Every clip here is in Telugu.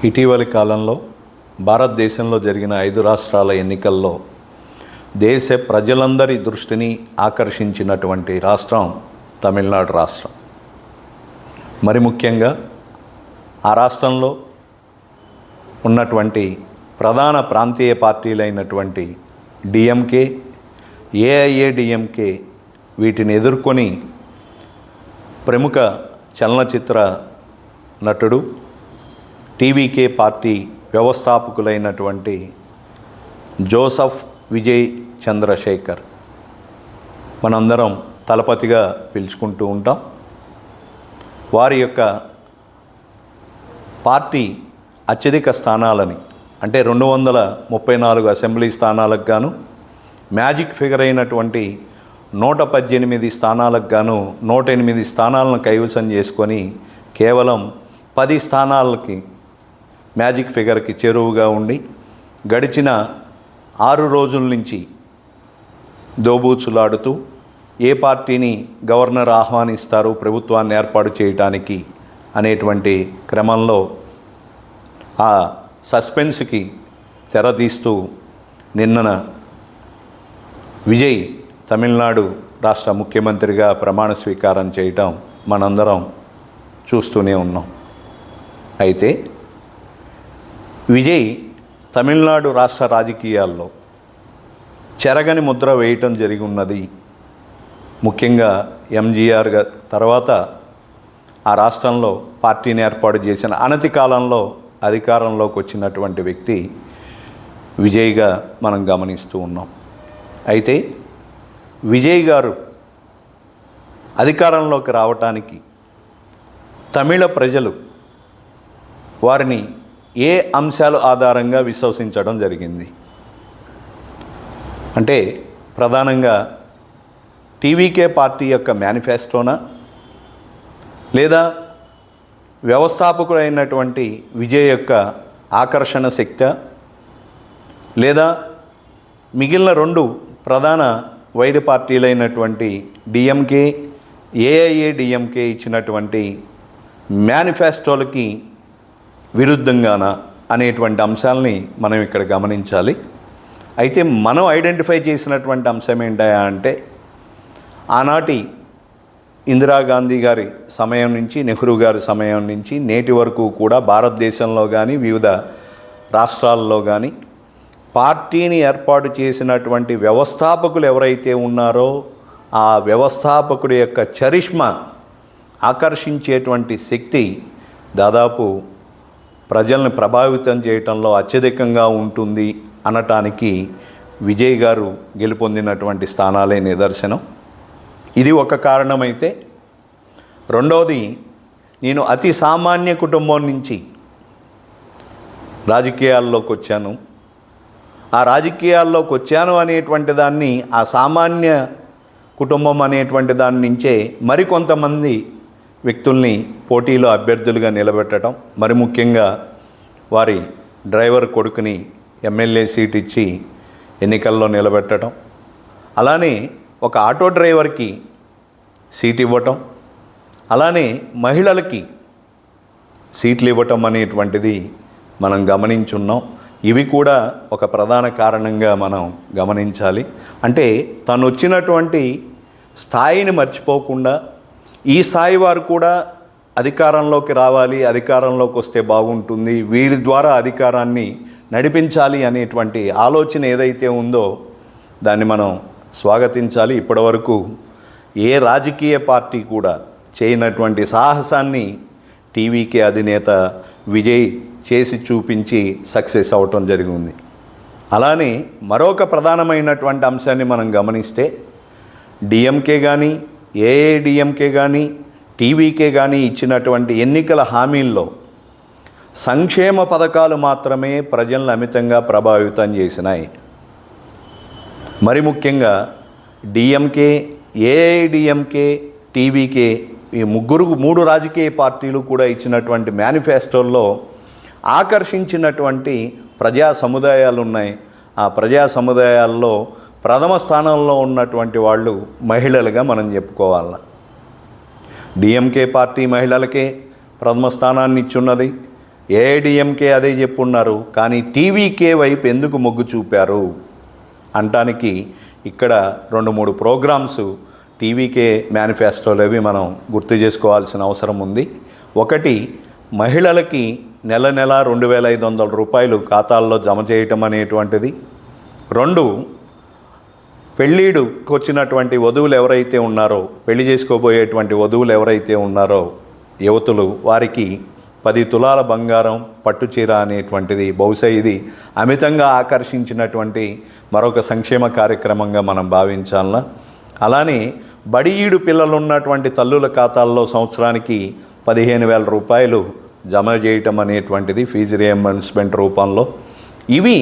ఇటీవలి కాలంలో భారతదేశంలో జరిగిన 5 రాష్ట్రాల ఎన్నికల్లో దేశ ప్రజలందరి దృష్టిని ఆకర్షించినటువంటి రాష్ట్రం తమిళనాడు రాష్ట్రం. మరి ముఖ్యంగా ఆ రాష్ట్రంలో ఉన్నటువంటి ప్రధాన ప్రాంతీయ పార్టీలైనటువంటి డిఎంకే, ఏఐఏడిఎంకే వీటిని ఎదుర్కొని ప్రముఖ చలనచిత్ర నటుడు టీవీకే పార్టీ వ్యవస్థాపకులైనటువంటి జోసెఫ్ విజయ్ చంద్రశేఖర్ మనందరం తలపతిగా పిలుచుకుంటూ ఉంటాం. వారి యొక్క పార్టీ అత్యధిక స్థానాలని అంటే 234 అసెంబ్లీ స్థానాలకు గాను మ్యాజిక్ ఫిగర్ అయినటువంటి 118 స్థానాలకు గాను 108 స్థానాలను కైవసం చేసుకొని కేవలం 10 స్థానాలకి మ్యాజిక్ ఫిగర్కి చేరువుగా ఉండి గడిచిన 6 రోజుల నుంచి దోబూచులాడుతూ ఏ పార్టీని గవర్నర్ ఆహ్వానిస్తారు ప్రభుత్వాన్ని ఏర్పాటు చేయడానికి అనేటువంటి క్రమంలో ఆ సస్పెన్స్కి తెరతీస్తూ నిన్న విజయ్ తమిళనాడు రాష్ట్ర ముఖ్యమంత్రిగా ప్రమాణ స్వీకారం చేయటం మనందరం చూస్తూనే ఉన్నాం. అయితే విజయ్ తమిళనాడు రాష్ట్ర రాజకీయాల్లో చెరగని ముద్ర వేయటం జరిగి ఉన్నది. ముఖ్యంగా ఎంజీఆర్ తర్వాత ఆ రాష్ట్రంలో పార్టీని ఏర్పాటు చేసిన అనతి కాలంలో అధికారంలోకి వచ్చినటువంటి వ్యక్తి విజయ్గా మనం గమనిస్తూ ఉన్నాం. అయితే విజయ్ గారు అధికారంలోకి రావటానికి తమిళ ప్రజలు వారిని ఏ అంశాల ఆధారంగా విశ్వసించడం జరిగింది అంటే ప్రధానంగా టీవీకే పార్టీ యొక్క మేనిఫెస్టోనా, లేదా వ్యవస్థాపకుడైనటువంటి విజయ్ యొక్క ఆకర్షణ శక్తి, లేదా మిగిలిన 2 ప్రధాన వైరు పార్టీలైనటువంటి డిఎంకే, ఏఐఏడిఎంకే ఇచ్చినటువంటి మేనిఫెస్టోలకి విరుద్ధంగానా అనేటువంటి అంశాలని మనం ఇక్కడ గమనించాలి. అయితే మనం ఐడెంటిఫై చేసినటువంటి అంశం ఏంటా అంటే ఆనాటి ఇందిరాగాంధీ గారి సమయం నుంచి నెహ్రూ గారి సమయం నుంచి నేటి వరకు కూడా భారతదేశంలో కానీ వివిధ రాష్ట్రాల్లో కానీ పార్టీని ఏర్పాటు చేసినటువంటి వ్యవస్థాపకులు ఎవరైతే ఉన్నారో ఆ వ్యవస్థాపకుడి యొక్క చరిష్మా ఆకర్షించేటువంటి శక్తి దాదాపు ప్రజల్ని ప్రభావితం చేయటంలో అత్యధికంగా ఉంటుంది అనటానికి విజయ్ గారు గెలుపొందినటువంటి స్థానాలే నిదర్శనం. ఇది ఒక కారణమైతే, రెండవది నేను అతి సామాన్య కుటుంబం నుంచి రాజకీయాల్లోకి వచ్చాను. ఆ రాజకీయాల్లోకి వచ్చాను అనేటువంటి దాన్ని ఆ సామాన్య కుటుంబం అనేటువంటి దాని నుంచే మరికొంతమంది వ్యక్తుల్ని పోటీలో అభ్యర్థులుగా నిలబెట్టడం, మరి ముఖ్యంగా వారి డ్రైవర్ కొడుకుని ఎమ్మెల్యే సీట్ ఇచ్చి ఎన్నికల్లో నిలబెట్టడం, అలానే ఒక ఆటో డ్రైవర్కి సీట్ ఇవ్వటం, అలానే మహిళలకి సీట్లు ఇవ్వటం అనేటువంటిది మనం గమనించున్నాం. ఇవి కూడా ఒక ప్రధాన కారణంగా మనం గమనించాలి. అంటే తను వచ్చినటువంటి స్థాయిని మర్చిపోకుండా ఈ స్థాయి వారు కూడా అధికారంలోకి రావాలి, అధికారంలోకి వస్తే బాగుంటుంది, వీరి ద్వారా అధికారాన్ని నడిపించాలి అనేటువంటి ఆలోచన ఏదైతే ఉందో దాన్ని మనం స్వాగతించాలి. ఇప్పటివరకు ఏ రాజకీయ పార్టీ కూడా చేయనటువంటి సాహసాన్ని టీవీకే అధినేత విజయ్ చేసి చూపించి సక్సెస్ అవటం జరిగింది. అలానే మరొక ప్రధానమైనటువంటి అంశాన్ని మనం గమనిస్తే డిఎంకే కానీ ఏఐడిఎంకే కానీ టీవీకే కానీ ఇచ్చినటువంటి ఎన్నికల హామీల్లో సంక్షేమ పథకాలు మాత్రమే ప్రజలను అమితంగా ప్రభావితం చేసినాయి. మరి ముఖ్యంగా డిఎంకే, ఏఐడిఎంకే, టీవీకే ఈ 3 రాజకీయ పార్టీలు కూడా ఇచ్చినటువంటి మేనిఫెస్టోల్లో ఆకర్షించినటువంటి ప్రజా సముదాయాలు ఉన్నాయి. ఆ ప్రజా సముదాయాల్లో ప్రథమ స్థానంలో ఉన్నటువంటి వాళ్ళు మహిళలుగా మనం చెప్పుకోవాలి. డిఎంకే పార్టీ మహిళలకే ప్రథమ స్థానాన్ని ఇచ్చున్నది. ఏఐడిఎంకే అదే చెప్పున్నారు, కానీ టీవీకే వైపు ఎందుకు మొగ్గు చూపారు అంటానికి ఇక్కడ 2-3 ప్రోగ్రామ్స్ టీవీకే మేనిఫెస్టోలోవి మనం గుర్తు చేసుకోవాల్సిన అవసరం ఉంది. ఒకటి, మహిళలకి నెల 2,500 రూపాయలు ఖాతాల్లో జమ చేయటం అనేటువంటిది. 2, పెళ్ళిడుకు వచ్చినటువంటి వధువులు ఎవరైతే ఉన్నారో, పెళ్లి చేసుకోబోయేటువంటి వధువులు ఎవరైతే ఉన్నారో యువతులు, వారికి 10 తులాల బంగారం పట్టుచీర అనేటువంటిది బహుశా ఇది అమితంగా ఆకర్షించినటువంటి మరొక సంక్షేమ కార్యక్రమంగా మనం భావించాలన్నా. అలానే బడిఈడు పిల్లలు ఉన్నటువంటి తల్లుల ఖాతాల్లో సంవత్సరానికి 15,000 రూపాయలు జమ చేయటం అనేటువంటిది ఫీజు రియంబర్స్మెంట్ రూపంలో. ఇవి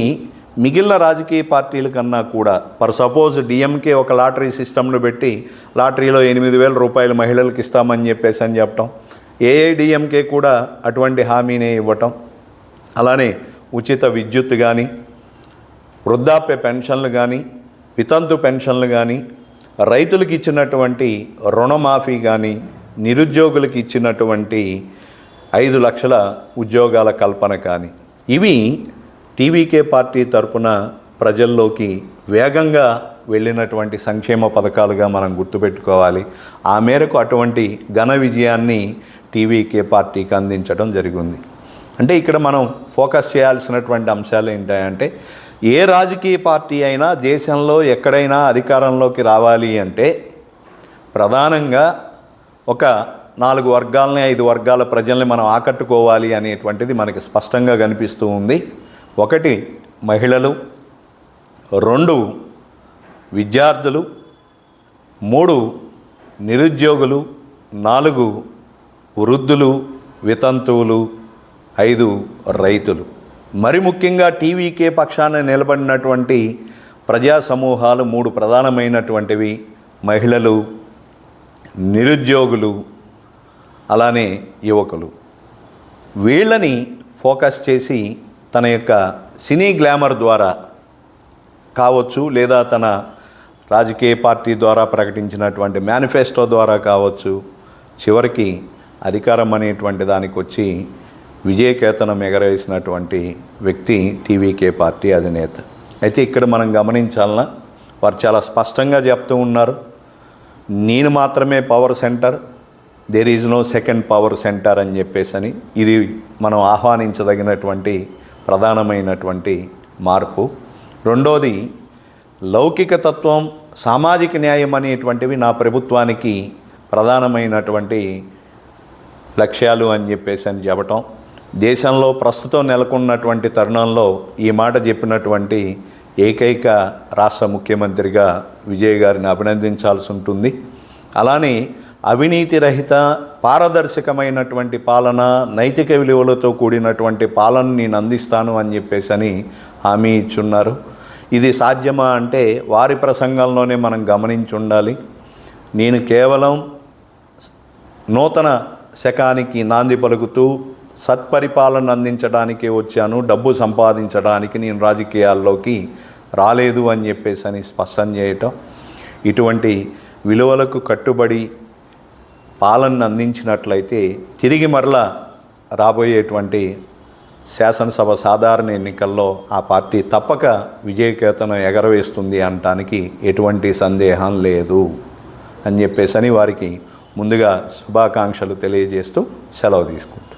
మిగిలిన రాజకీయ పార్టీల కన్నా కూడా, ఫర్ సపోజ్ డిఎంకే ఒక లాటరీ సిస్టమ్ను పెట్టి లాటరీలో 8,000 రూపాయలు మహిళలకు ఇస్తామని చెప్పటం, ఏఐడిఎంకే కూడా అటువంటి హామీనే ఇవ్వటం. అలానే ఉచిత విద్యుత్ కానీ, వృద్ధాప్య పెన్షన్లు కానీ, వితంతు పెన్షన్లు కానీ, రైతులకు ఇచ్చినటువంటి రుణమాఫీ కానీ, నిరుద్యోగులకు ఇచ్చినటువంటి 5 లక్షల ఉద్యోగాల కల్పన కానీ, ఇవి టీవీకే పార్టీ తరపున ప్రజల్లోకి వేగంగా వెళ్ళినటువంటి సంక్షేమ పథకాలుగా మనం గుర్తుపెట్టుకోవాలి. ఆ మేరకు అటువంటి ఘన విజయాన్ని టీవీకే పార్టీకి అందించడం జరిగింది. అంటే ఇక్కడ మనం ఫోకస్ చేయాల్సినటువంటి అంశాలు ఏంటంటే, ఏ రాజకీయ పార్టీ అయినా దేశంలో ఎక్కడైనా అధికారంలోకి రావాలి అంటే ప్రధానంగా ఒక 4 వర్గాలని 5 వర్గాల ప్రజల్ని మనం ఆకట్టుకోవాలి అనేటువంటిది మనకి స్పష్టంగా కనిపిస్తూ ఉంది. 1, మహిళలు. 2, విద్యార్థులు. 3, నిరుద్యోగులు. 4, వృద్ధులు, వితంతువులు. 5, రైతులు. మరి ముఖ్యంగా టీవీకే పక్షాన నిలబడినటువంటి ప్రజా సమూహాలు 3 ప్రధానమైనటువంటివి: మహిళలు, నిరుద్యోగులు, అలానే యువకులు. వీళ్ళని ఫోకస్ చేసి తన యొక్క సినీ గ్లామర్ ద్వారా కావచ్చు, లేదా తన రాజకీయ పార్టీ ద్వారా ప్రకటించినటువంటి మేనిఫెస్టో ద్వారా కావచ్చు, చివరికి అధికారం అనేటువంటి దానికి వచ్చి విజయకేతనం ఎగరేసినటువంటి వ్యక్తి టీవీకే పార్టీ అధినేత. అయితే ఇక్కడ మనం గమనించాలన్నా, వారు చాలా స్పష్టంగా చెప్తూ ఉన్నారు, నేను మాత్రమే power centre, there is no second power centre అని చెప్పేసి. ఇది మనం ఆహ్వానించదగినటువంటి ప్రధానమైనటువంటి మార్పు. 2వది, లౌకిక తత్వం, సామాజిక న్యాయం అనేటువంటివి నా ప్రభుత్వానికి ప్రధానమైనటువంటి లక్ష్యాలు అని చెప్పటం. దేశంలో ప్రస్తుతం నెలకొన్నటువంటి తరుణంలో ఈ మాట చెప్పినటువంటి ఏకైక రాష్ట్ర ముఖ్యమంత్రిగా విజయ్ గారిని అభినందించాల్సి ఉంటుంది. అలానే అవినీతి రహిత, పారదర్శకమైనటువంటి పాలన, నైతిక విలువలతో కూడినటువంటి పాలన నేను అందిస్తాను అని చెప్పేసి హామీ ఇచ్చున్నారు. ఇది సాధ్యమా అంటే వారి ప్రసంగంలోనే మనం గమనించి ఉండాలి. నేను కేవలం నూతన శకానికి నాంది పలుకుతూ సత్పరిపాలన అందించడానికే వచ్చాను, డబ్బు సంపాదించడానికి నేను రాజకీయాల్లోకి రాలేదు అని చెప్పేసి స్పష్టం చేయటం. ఇటువంటి విలువలకు కట్టుబడి పాలనను అందించినట్లయితే తిరిగి మరలా రాబోయేటువంటి శాసనసభ సాధారణ ఎన్నికల్లో ఆ పార్టీ తప్పక విజయకేతనం ఎగరవేస్తుంది అనటానికి ఎటువంటి సందేహం లేదు అని చెప్పేసి వారికి ముందుగా శుభాకాంక్షలు తెలియజేస్తూ సెలవు తీసుకుంటాను.